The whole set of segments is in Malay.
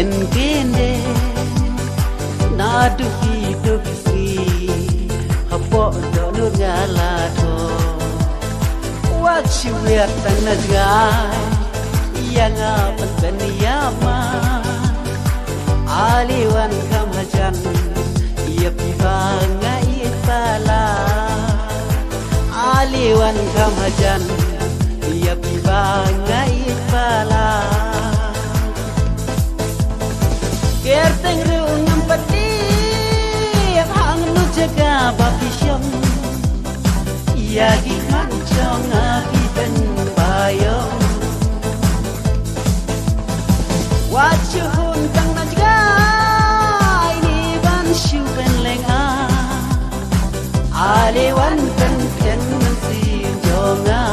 ken kende nadu hidup si hapo dono nyala to wachi wiat tanagai yang apan beniyama aliwan kamajan ia pibanga itala aliwan kamajan ia pibanga itala kerteng rungang pati hang nu jaga bapisyong ia gimancong api ben bayong wachuhun kang najgai ni ban shu ben lenga aliwan kan ken si jonga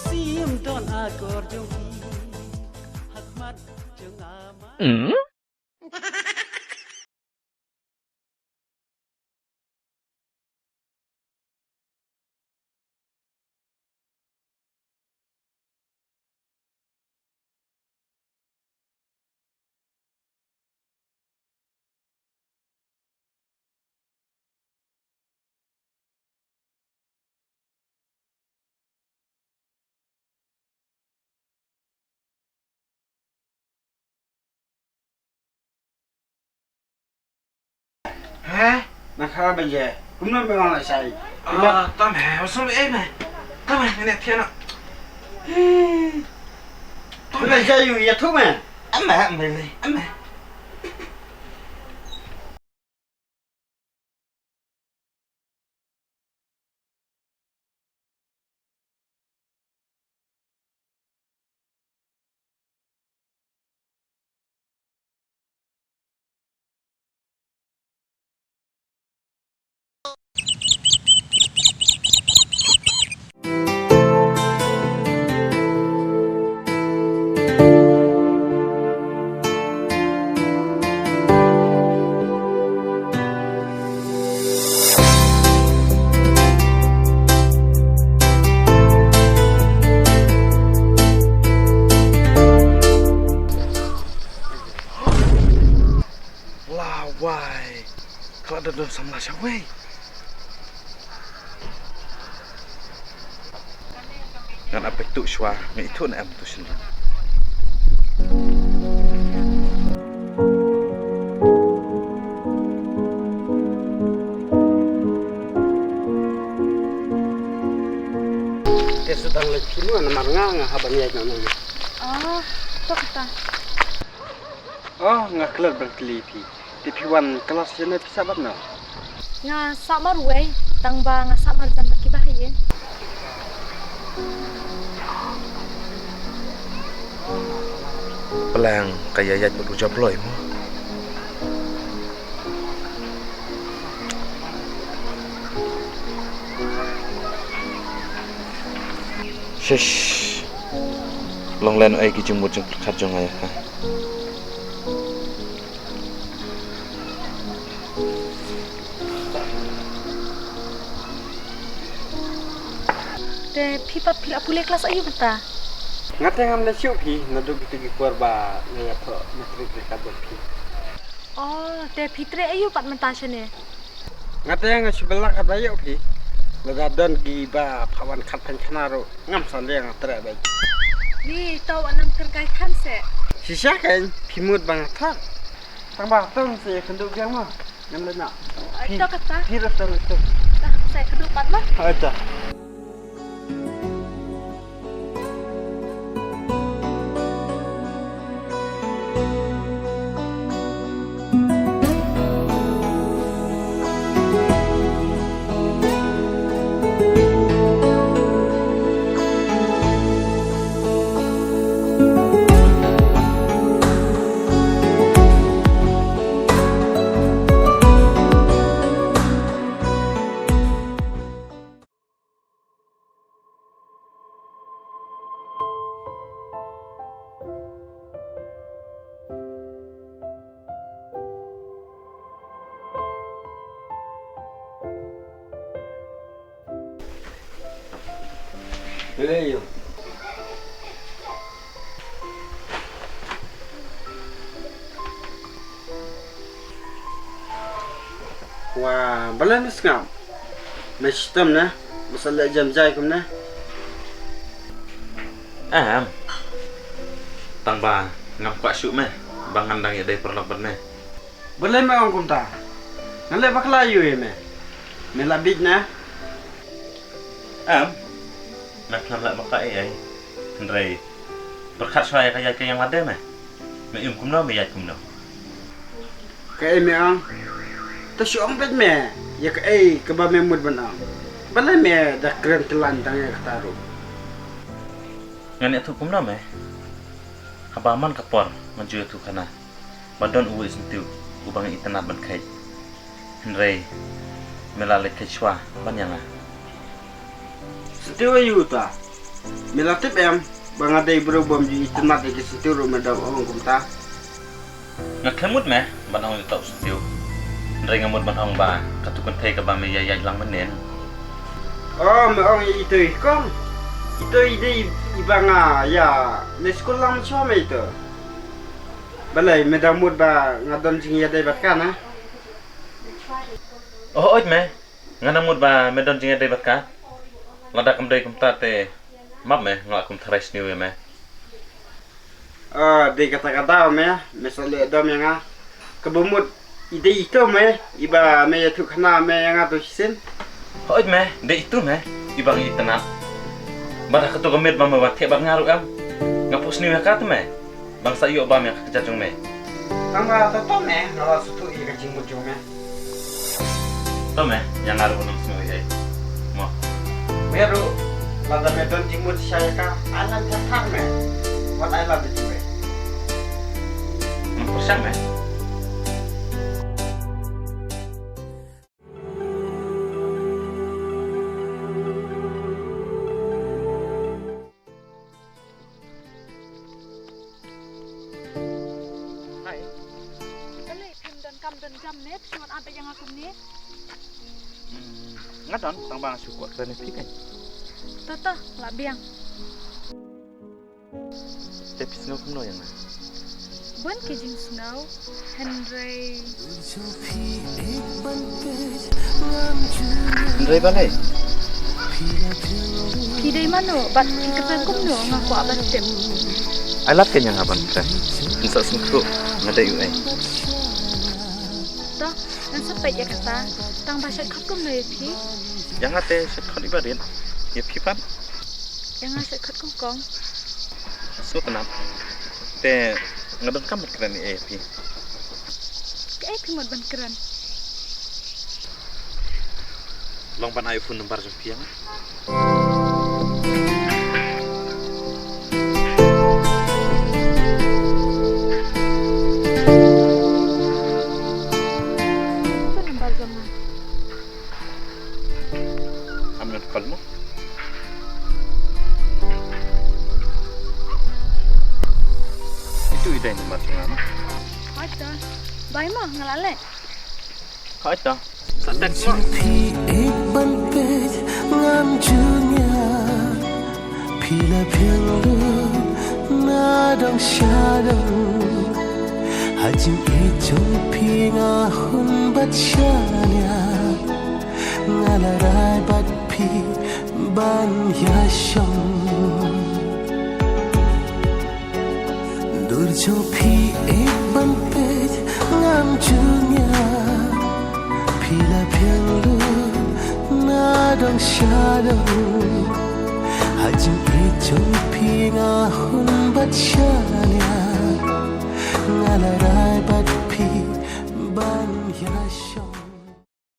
sim don akor jongi hakmat jengama hả? Mà sao bây giờ? Cũng nói với con là xài. Tao mẹ mà sao em này? Tao mẹ này thiên ạ. Tôi là chơi gì vậy thuốc mà? Anh mẹ này, anh mẹ. Why? Kau ada dalam sama siapa? Kan apa itu syua? Itu nak am tu sendiri. Dia sedang lecin mana marnga habangnya namanya. Oh, tu kata. Oh, ngah kelar berkelipi. Di piwan kelasnya bisa benar. Nga samar way, tangba nga samar jam baki bahayin. Pelang kayak yat berucap loy mo. Shush. Long len ai kijemut jeng kacang ayah kan. De pipa pila pule kelas ayu beta. Ngate ngam le siu pi nadu gitu korba ne apa metrik dekat pi. Oh, de fitre ayu pat mentasya ne. Ngate ngam sebelah kata ayu pi. Ladon giba pawan katan kanaro ngam sande ngatre baik. Ni tahu anam terkait kan se. Sisa kan pimut banget tak. Tang ba tong se kenduk yang mah. Ngam le nak. Tu kata. Hirap tong itu. Dah, saya kedua pat mah. Ada. Ayo. Wah, balan ngam. Mastem na. Masalah jam jai kum na. Tang ba ngam kwa syuk meh. Bangan dang ya dai perlaban meh. Balan ma kum ta. Ngale baklayu ye me. Melabit na. Nak nak maka ai. Henry. Berkat saya kayak yang ada meh. Me kumno me yat kumno. Kay me ang. Ta syong bet me. Ya kay ka ba me mud banang. Balan me da kren telan tang ya kataru. Ngani tu kumno meh. Habaman kapor maju tu kana. Badon uwi sentiu ubang itanat ban kai. Henry melale kechwa banyanga. Sentiu ayu ta. Melatip em bangadai berubam di itanat ke sentiu madam ong kum ta. Ngakemut meh ban ong tau sentiu. Henry ngamut ban ong ba katukun thai ka ba me yai lang menen. Oh, me ong itu kong. Itu ide ibanga ya le sekolah macam mana itu? Balai medamut ba ngadon sing ya dai batkana. Oh, oi meh. Nganamut ba medon jinga dai batka. Lada kamdai kumta te map meh ngak kum thrais niu meh. Ah, de kata-kata me mesale dom yang kebumut ide itu me iba me tu kana me yang atu sin. Oi meh, de itu meh ibang itanat. Bara ketu kemit mama ba tiap ngaru am. Ngapus niu ka tu meh. Bangsa iyo ba me kejajung meh. Tangga toto me ngala sutu i kacing muncung me. To meh yang ngaru nang semua ai. Mo. Meru lada medon jingmut saya ka alam jatan me. Wat ai lada jiwe. Ngapus meh. Balai pim dan kam dan jam net cuma apa yang aku ni. Ngadon tang bang syukur kene pikan. Tata lah biang. Tepis no kumno yang meh. Ban kijing snow Henry. Henry balai. Kidai mano bat kikatan kumno ngaku abat tem. Alat kan yang aban kren. Insya sungku ngadai uai. Toh dan sampai ya kata tang bahasa kakum no yapi. Yang ate sekat ibarin. Ya pipan. Yang ngasih kat kongkong. So tenang. Te ngadon kamu keren ni pi. Kayak kimot ban keren. Long pan iPhone nomor sempiang. Itu lembar zaman. Ambil kalmo. Itu ide nomor sembilan. Ada. Baik mah ngalale. Kau itu. Santai semua. एक बनके ngam junya pila phianglu na dong shadong hajim e chung phi nga hun bat shanya ngala rai bat phi ban ya shong dur jo phi ek बनके ngam junya pila phianglu na dong shadong hajim e chung phi nga hun bat shanya ngala rai bat phi ban ya